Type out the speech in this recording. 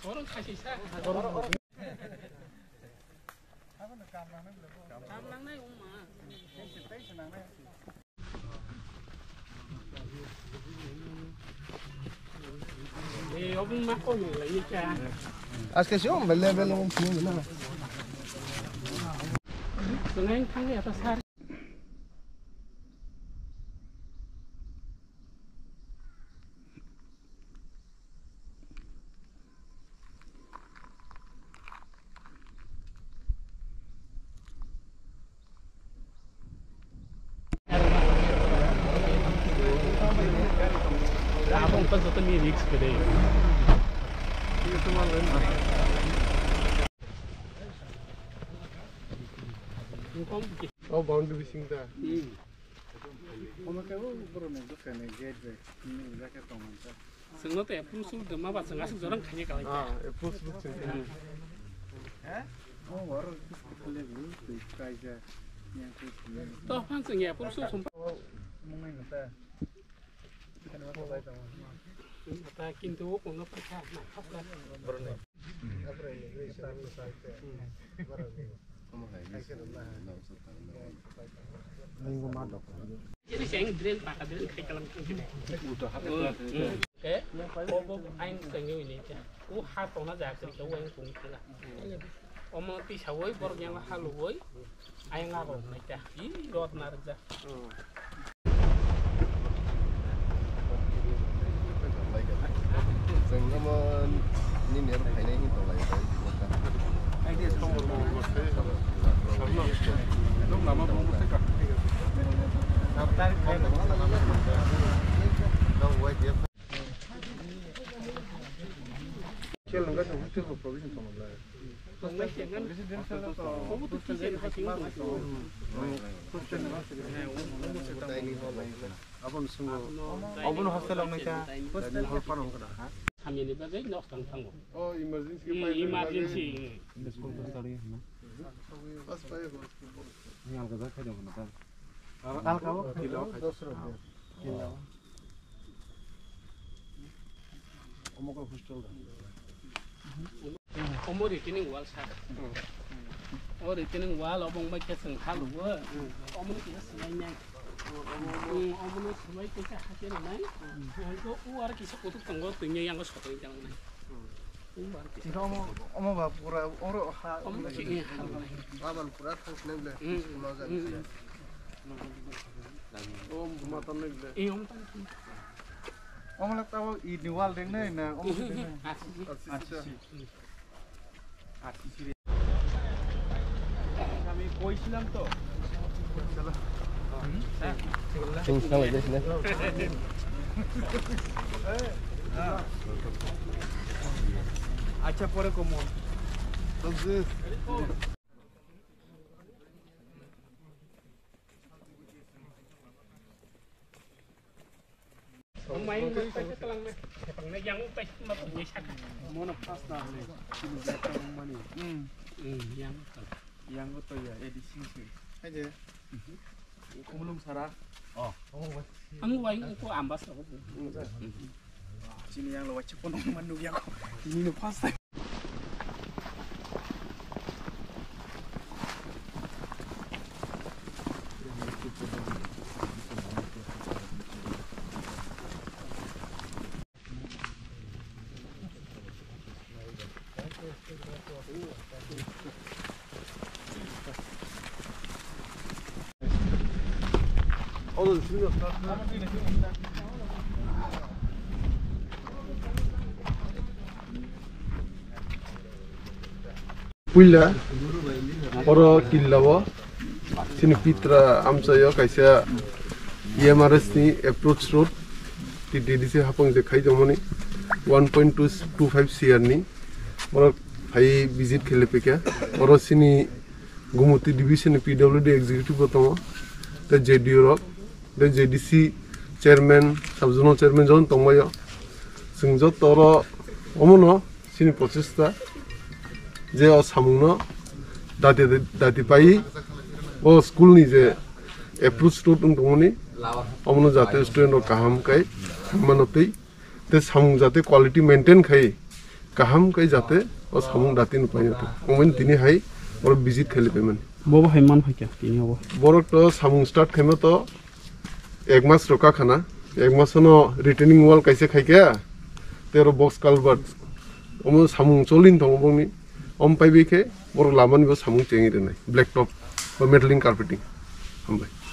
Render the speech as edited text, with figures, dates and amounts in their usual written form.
orang kasih saya ông mắc có người lại như cha. Acho que é level um pouquinho, né? Dengan kang ya pasar. Abang pas tu ni risk kedai. Itu malam. Oh, boundary sing dah. Como que eu Bruno do Fene Gateway, ni jaket toman sa. Sengat ya, puluh dema bat sengat orang kaya kalau. Ah, puluh sing. Oh, baru kali ni tu kaja yang tu. Toh pan sengat puluh sumpah. Mungkin kita. Kan apa lagi toman. Kita kintu pun nak percaya nak apa. Bruno. Apa ini? Kita ni sahaja. Jadi saya drill pakai drill kayak kalau udah oke bobo aing tengah ini aja hatona jakar ke weng pun kira omong ti sawoi bor yang halu woi aing ngaro naik ih dot narja Sengaman ini nih kayaknya ini tuh lagi. Idea semua mau Belum lama belum musik. Daftar kayak provision sama lah. Kami ni bagai nak tanggung. Oh, emergency. Emergency. Pas payah. Ini alga dah kerja mana kan? Alga apa? Kilo. 200 rupiah. Kilo. Omong kau hostel dah. Omong di sini wal sah. Oh di sini wal, omong baca sengkal gua. Omong kita selainnya. Omong selain kita hasil mana? Yang uar kisah kutuk tanggal punya yang kau suka yang mana? Jika omong bapura, Omong kini. Aman pura terus nebla. Om mata nebla. Om tan. omong nak tahu ini wal deng na omong deng. Kami কইছিলাম তো চলো Sing sama aja sini. আচ্ছা পরে common Bagus. Ông máy nó phải cái lăng này, bằng nó giăng tay mà cũng như sắt. Mana pasta ni, ini belakang mana? Yang. Yang itu ya edisi sih. Aja. Belum sarah. Oh. Ang way ko ambas ako. Sini yang lewat cepon manu yang ini no pasta. Oğlum şimdi Puila oro killawo sini pitra amsayo kaisa EMRS ni approach road ti DDC hapong je khai jamoni 1.225 CR ni oro hai visit khele pekya oro sini Gumuti division PWD executive botamo the JDO rock the JDC chairman subzonal chairman jon tongmayo singjo toro omono sini process ta जे अ सामुंनो दाति पाई ओ स्कूल नि जे approach road दंगनि अमनो जाते स्टूडेंट और काहाम kai थांमानोतै ते सामुं जाते क्वालिटी मेंटेन खाई काहाम kai जाते ओ सामुं दातिन पाइनोतो ओमन दिनि हाय और विजिट खेलि पेमन बबो हायमान फाइका तिनि हबो बरक तो सामुं स्टार्ट खेमो तो एक मास रोका खाना एक मासनो रिटेनिंग वॉल कैसे खाइके तेरो बॉक्स कलवर्ट ओमो सामुं चलिन दंगबंनि ओम पाइबेके बर लामानिबो सामुं चेंगि देनाय ब्लैक टॉप और मेटलिंग कार्पेटिंग हमबाय